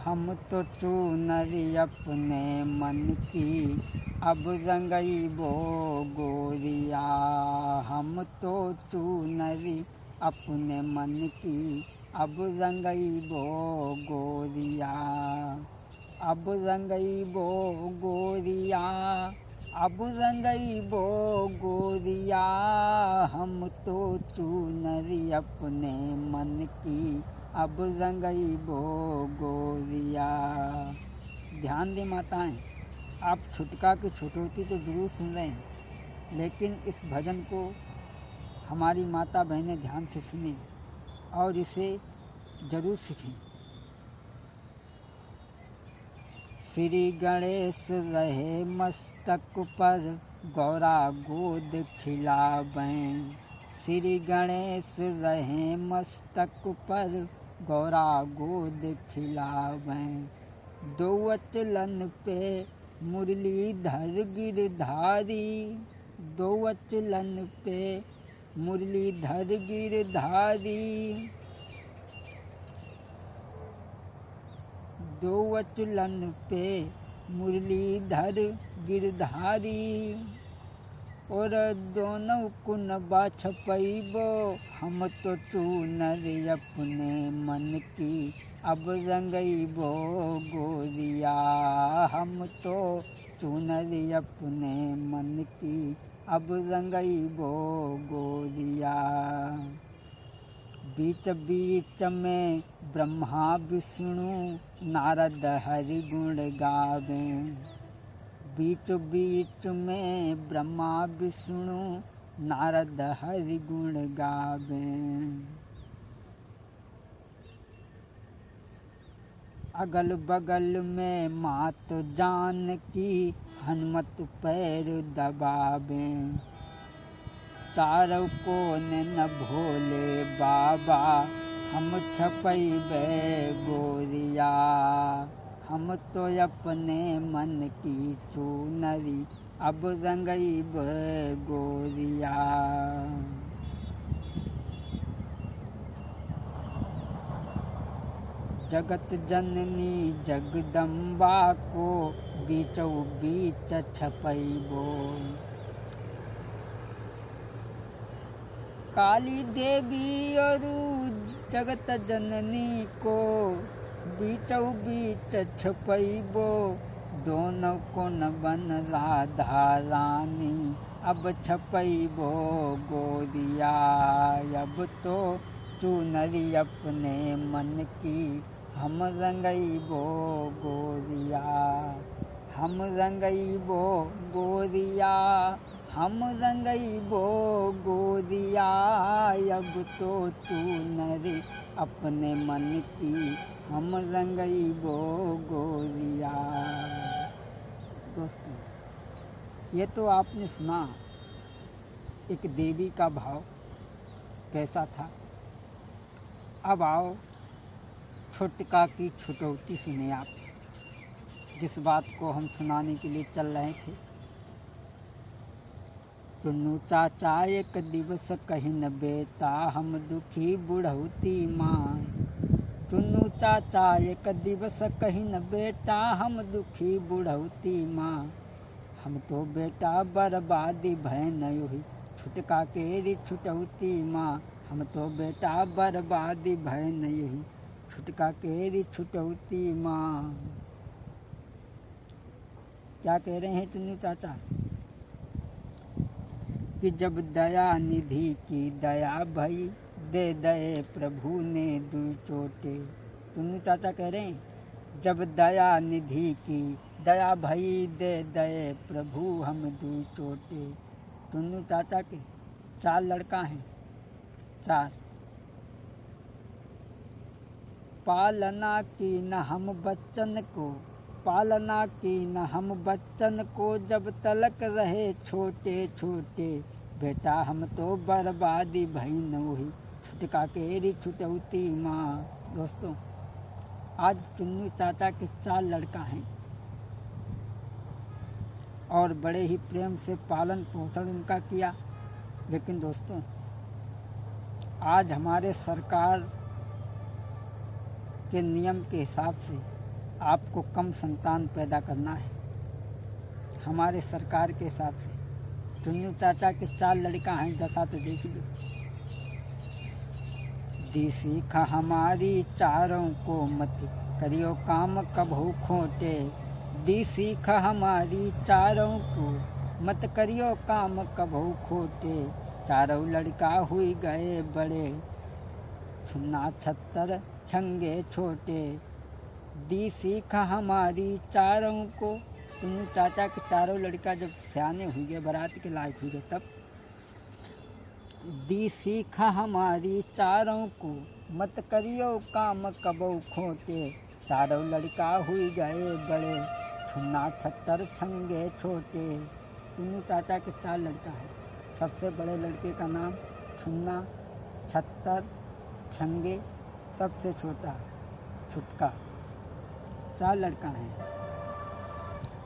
हम तो चूनरी अपने मन की अब रंगई वो गोरिया। हम तो चूनरी अपने मन की अब रंगई वो गोरिया। अब रंगई वो गोरिया, अब रंगई वो गोरिया। हम तो चूनरी अपने मन की अब रंगई वो गोरिया। ध्यान दें माताएं, आप छुटका की छुटौती तो जरूर सुन रहे हैं, लेकिन इस भजन को हमारी माता बहनें ध्यान से सुनें और इसे जरूर सीखें। श्री गणेश रहे मस्तक पर गौरा गोद खिलावें। श्री गणेश रहे मस्तक पर गौरा गोद खिलावें। दो अचलन पे मुरलीधर गिरधारी। दो अचलन पे मुरलीधर गिरधारी। दो अचलन पे मुरलीधर गिरधारी। और दोनों कुनबा छपैबो हम तो चूनरी अपने मन की अब रंगैबो गोरिया। हम तो चूनरी अपने मन की अब रंगैबो गोरिया। बीच बीच में ब्रह्मा विष्णु नारद हरि गुण गावें। बीच बीच में ब्रह्मा विष्णु नारद हरि गुण गावें। अगल बगल में मात जानकी हनुमत पैर दबावें। चारों कोने न भोले बाबा हम छपैबे गोरिया। हम तो अपने मन की चूनरी अब रंगैबे गोरिया। जगत जननी जगदम्बा को बीचों बीच छपैबो। काली देवी और जगत जननी को बीचों बीच छपैबो। दोनों को न बन राधा रानी अब छपैबो गोरिया। अब तो चूनरी अपने मन की हम रंगैबो गोरिया। हम रंगैबो गोरिया, हम रंगैबो गोरिया। अब तो चूनरी अपने मन की हम रंगैबो गोरिया। दोस्तों, ये तो आपने सुना एक देवी का भाव कैसा था। अब आओ छुटका की छुटौती सुने आप, जिस बात को हम सुनाने के लिए चल रहे थे। चुन्नू चाचा एक दिवस कहिन बेटा हम दुखी बुढ़ौती माँ। चुन्नू चाचा एक दिवस कहिन बेटा हम दुखी बुढ़ौती माँ। हम तो बेटा बर्बादी भैन हुई छुटका केरी छुटौती माँ। हम तो बेटा बर्बादी भैन हुई छुटका केरी छुटौती माँ। क्या कह रहे हैं चुन्नू चाचा कि जब दया निधि की दया भई दे दे प्रभु ने दुई चोटे। चुन्नू चाचा कह रहे हैं जब दया निधि की दया भई दे दे प्रभु हम दुई चोटे। चुन्नू चाचा के 4 लड़का हैं, 4। पालना की न हम बच्चन को, पालना की न हम बच्चन को जब तलक रहे छोटे छोटे। बेटा हम तो बर्बादी भईन हुई छुटका केरी छुटौती माँ। दोस्तों, आज चुन्नू चाचा के 4 लड़का हैं और बड़े ही प्रेम से पालन पोषण उनका किया। लेकिन दोस्तों, आज हमारे सरकार के नियम के हिसाब से आपको कम संतान पैदा करना है। हमारे सरकार के हिसाब से चुन्नू चाचा के 4 लड़का हैं, 10 तो देख लो। दी सीख हमारी चारों को मत करियो काम कबहू खोटे। दी सीख हमारी चारों को मत करियो काम कबहू खोटे। चारों लड़का हुई गए बड़े, छुन्ना छत्तर छंगे छोटे। दी सीख हमारी चारों को, चुन्नू चाचा के चारों लड़का जब सियाने हुई गए, बारात के लायक हुई गए, तब दी सीख हमारी चारों को मत करियो काम कबहू खोटे। चारों लड़का हुई गए बड़े, छुन्ना छत्तर छंगे छोटे। चुन्नू चाचा के 4 लड़का हैं। सबसे बड़े लड़के का नाम छुन्ना छत्तर छंगे, सबसे छोटा छुटका। 4 लड़का हैं।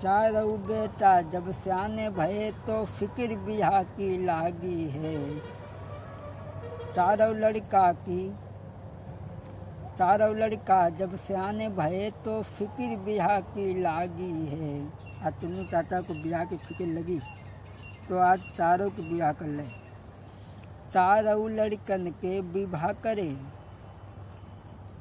चारों बेटा जब सियाने भये तो फिक्र बिहा की लागी है। चारों लड़का जब सियाने भये तो फिक्र बिहा की लागी है। आज चुन्नू चाचा को बिहा की फिक्र लगी तो आज चारों की बिहा कर ले। चारों लड़कन के विवाह करे,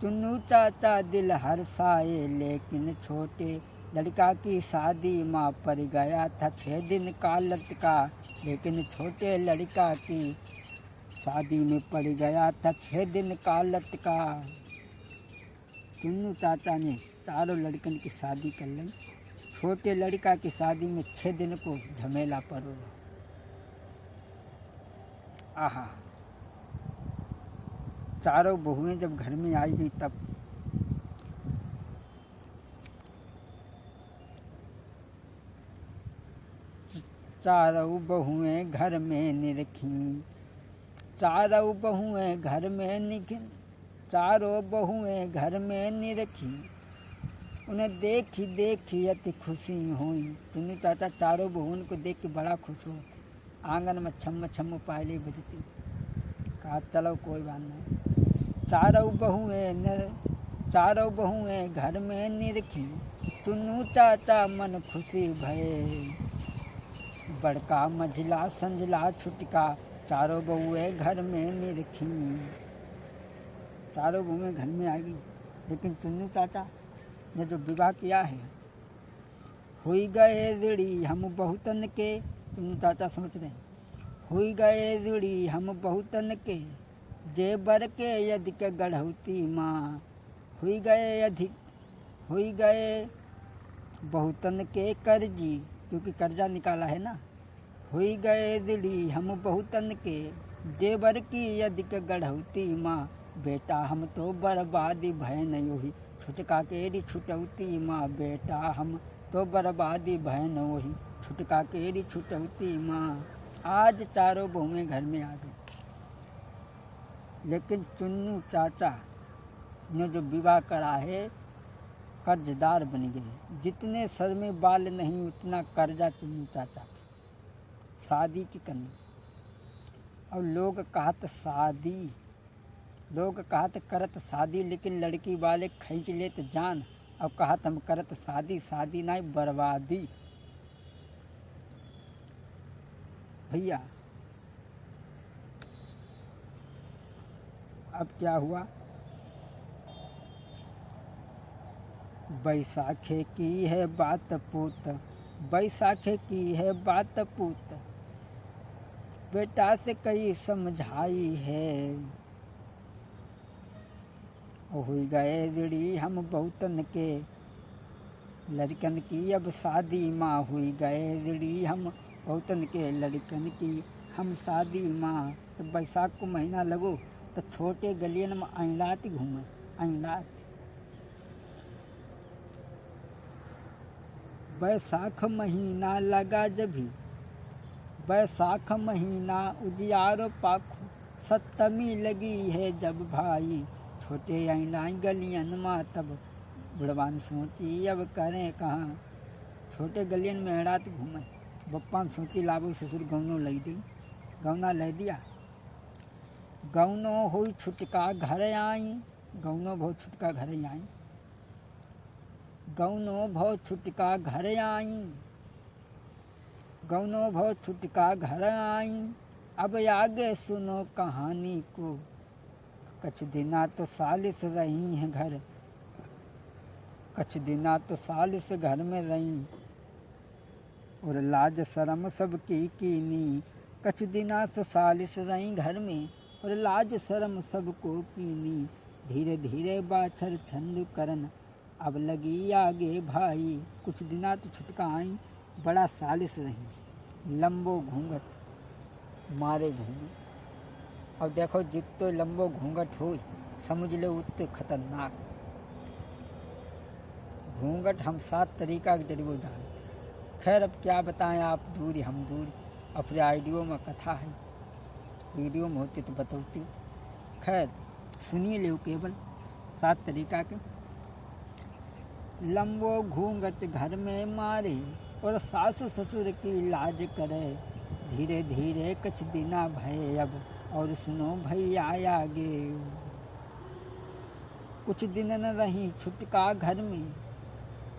चुन्नू चाचा दिल हर्षाए। लेकिन छोटे लड़का की शादी माँ पर गया था 6 दिन का लटका। लेकिन छोटे लड़का की शादी में पड़ गया था 6 दिन का लटका। चुन्नू चाचा ने चारों लड़कन की शादी कर ली। छोटे लड़का की शादी में 6 दिन को झमेला पड़ो। आहा, चारों बहुएं जब घर में आई गई तब चारों बहुएं घर में निरखी। चारों बहुएं घर में निरखी। चारों बहुएं घर में निरखी। उन्हें देखी देखी अति खुशी हुई। चुन्नू चाचा चारों बहुओं को देख के बड़ा खुश हो। आंगन में छम छम पायली बजती। कहा चलो कोई बात नहीं। चारों बहुएं घर में निरखी। चुन्नू चाचा मन खुशी भये। बड़का मझिला संझला छुटका, चारों बहुएं घर में निरखी। चारों बहुएं घर में आ गई। लेकिन चुन्नू चाचा ने जो विवाह किया है, हुई गए ऋणी हम बहुतन के। चुन्नू चाचा सोच रहे हैं, हुई गए ऋणी हम बहुतन के, जेबर के अधिक गढ़ौती माँ। हुई गए बहुतन के कर्जी, क्योंकि कर्जा निकाला है ना। हुई गए ऋणी हम बहुतन के, जेबर की अधिक गढ़ौती माँ। बेटा हम तो बर्बादी भयन वही, छुटका केरी छुटौती माँ। बेटा हम तो बर्बादी भयन वही, छुटका केरी छुटौती माँ। आज चारों बहुएं घर में आ गई। लेकिन चुन्नू चाचा ने जो विवाह करा है, कर्जदार बन गए। जितने सर में बाल नहीं उतना कर्जा चुन्नू चाचा का। शादी की करनी और लोग कहत करत शादी, लेकिन लड़की वाले खींच लेत जान और कहत हम करत शादी। शादी नहीं बर्बादी। भैया अब क्या हुआ, बैसाखे की है बात पूत, बैसाखे की है बात पूत। बेटा से कई समझाई है, हुई गए ऋणी हम बहुतन के, लड़कन की अब शादी माँ। हुई गए ऋणी हम बहुतन के, लड़कन की हम शादी माँ। तो बैसाख को महीना लगो तो छोटे गलियन में अइलात घूमे। अइलात बैसाख महीना लगा जभी, बैसाख महीना उजियारो पाखो। सप्तमी लगी है जब भाई, छोटे अइलाई गलियन माँ। तब बुढ़वान सोची अब करें कहाँ, छोटे गलियन में अड़ात घूमे। बप्पा सोची लाबो ससुर गौनो लई दी। गौना ले दिया। गौनो हुई छुटका घर आई, गौनो बहुत छुटका घर आई। गौनो भव छुटका घर आई, गौनो भव छुटका घर आई, अब आगे सुनो कहानी को, कछ दिना तो सालिस रही हैं घर, कछ दिना तो सालिस घर में रही, और लाज शर्म सबकी कीनी, कछ दिना तो सालिस रही घर में, और लाज शर्म सबको कीनी, धीरे धीरे बाछर छंद करन, अब लगी आगे भाई, कुछ दिना तो छुटका आई, बड़ा सालिस रही, लंबो घूंघट मारे घूंघट। अब देखो जितो लंबो घूंघट हो समझ लो उतने खतरनाक घूंघट। हम 7 तरीका के जरिए जानते। खैर अब क्या बताएं, आप दूर हम दूर, अपने आइडियो में कथा है, वीडियो में होती तो बताती हूँ। खैर सुनिए ले केवल 7 तरीका के। लंबो घूंघट घर में मारे, और सास ससुर की लाज करे, धीरे धीरे कछ दिना भय अब, और सुनो भैया आगे। कुछ दिन न रही छुटका घर में,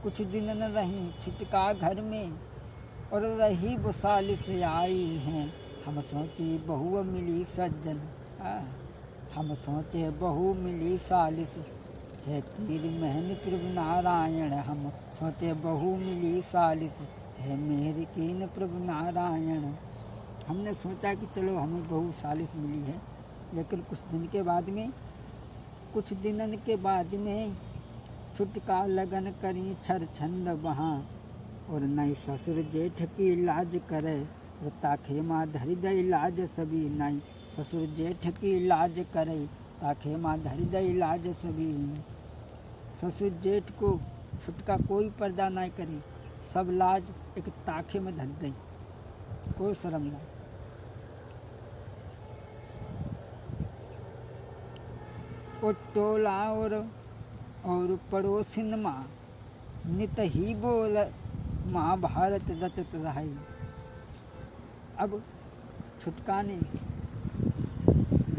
कुछ दिन न रही छुटका घर में, और रही वो सालिस आई हैं, हम सोचे बहू मिली सज्जन, हम सोचे बहू मिली सालिस, है कीर महन प्रभु नारायण, हम सोचे बहू मिली सालिस, है मेहर कीन प्रभु नारायण। हमने सोचा कि चलो हमें बहू सालिस मिली है, लेकिन कुछ दिन के बाद में, कुछ दिनन के बाद में छुटका लगन करी छर छंद वहाँ, और नई ससुर जेठ की लाज करे, और ताखे माँ धरी दई लाज सभी, नई ससुर जेठ की लाज करे, ताखे माँ धरी दई लाज सभी। ससुर जेठ को छुटका कोई पर्दा नहीं करे, सब लाज एक ताखे में धर दई, कोई शर्म नहीं। वो टोला और पड़ोसिन माँ नित ही बोल महाभारत रचत रही। अब छुटका ने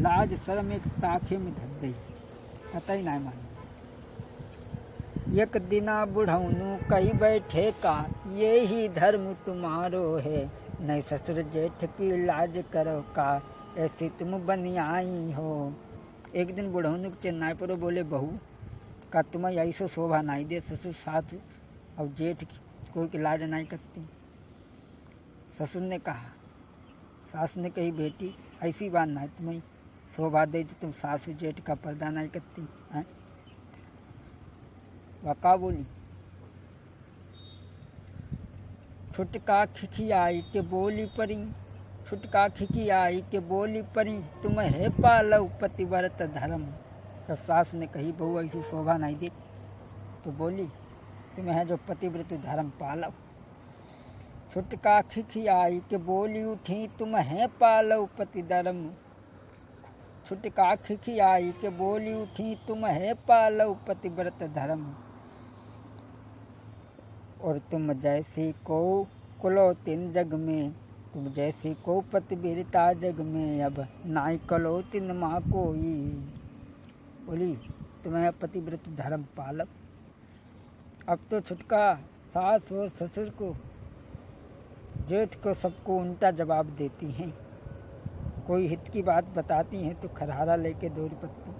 लाज शर्म एक ताखे में धर दी, कतई नहीं मानी। एक दिना बुढ़ौनु कही बैठे का, ये ही धर्म तुम्हारो है, नहीं ससुर जेठ की लाज करो का, ऐसी तुम बनी आई हो। एक दिन बुढ़ौनु चेन्नई पर बोले, बहू का तुम्हें ऐसे शोभा नहीं दे, ससुर साथ और जेठ की कोई की लाज नहीं करती। ससुर ने कहा, सास ने कही, बेटी ऐसी बात नहीं, तुम्हें शोभा दे तो तुम सासू जेठ का पर्दा नहीं करती हैं। वका बोली, छुटका खिखियाई के बोली परी, छुटका खिखियाई के बोली परी, तुम है पालव पतिव्रत धर्म। जब सास ने कही बहू ऐसी शोभा नहीं दी, तो बोली, तुम है जो पतिव्रत धर्म पालव। छुटका खिखियाई के बोली उठी, तुम है पालव पति धर्म। छुटका खिखियाई के बोली उठी, तुम है पालव पतिव्रत धर्म। और तुम जैसी को कुलोतिन जग में, तुम जैसी को पतिव्रता जग में, अब नाई कलोतिन माँ कोई। बोली, तुम्हें पतिव्रत धर्म पालव। अब तो छुटका सास और ससुर को, जेठ को, सबको उल्टा जवाब देती हैं। कोई हित की बात बताती हैं तो खरहारा लेके दौड़ पड़ती।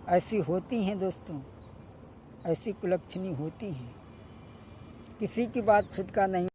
ऐसी होती हैं दोस्तों, ऐसी कुलक्षणी होती हैं। किसी की बात छुटका नहीं